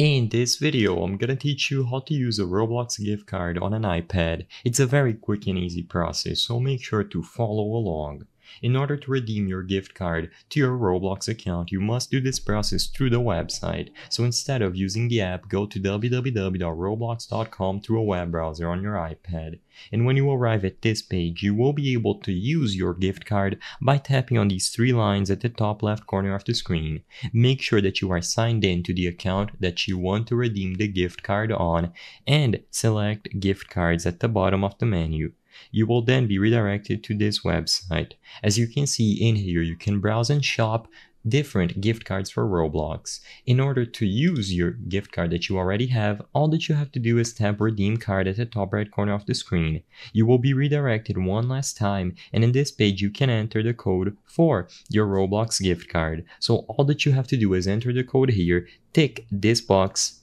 In this video, I'm gonna teach you how to use a Roblox gift card on an iPad. It's a very quick and easy process, so make sure to follow along. In order to redeem your gift card to your Roblox account, you must do this process through the website. So instead of using the app, go to www.roblox.com through a web browser on your iPad. And when you arrive at this page, you will be able to use your gift card by tapping on these three lines at the top left corner of the screen. Make sure that you are signed in to the account that you want to redeem the gift card on and select gift cards at the bottom of the menu. You will then be redirected to this website. As you can see in here, you can browse and shop different gift cards for Roblox. In order to use your gift card that you already have, all that you have to do is tap redeem card at the top right corner of the screen. You will be redirected one last time, and in this page you can enter the code for your Roblox gift card. So all that you have to do is enter the code here, tick this box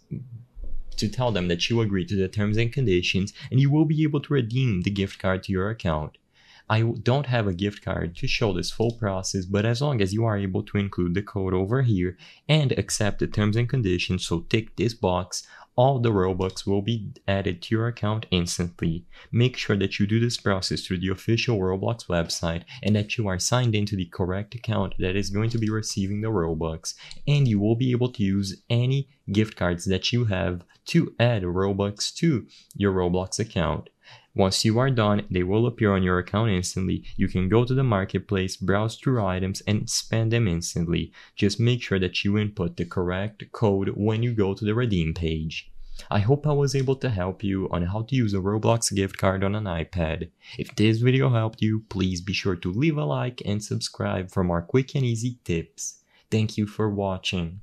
to tell them that you agree to the terms and conditions, and you will be able to redeem the gift card to your account. I don't have a gift card to show this full process, but as long as you are able to include the code over here and accept the terms and conditions, so tick this box, all the Robux will be added to your account instantly. Make sure that you do this process through the official Roblox website and that you are signed into the correct account that is going to be receiving the Robux, and you will be able to use any gift cards that you have to add Robux to your Roblox account. Once you are done, they will appear on your account instantly. You can go to the marketplace, browse through items, and spend them instantly. Just make sure that you input the correct code when you go to the redeem page. I hope I was able to help you on how to use a Roblox gift card on an iPad. If this video helped you, please be sure to leave a like and subscribe for more quick and easy tips. Thank you for watching.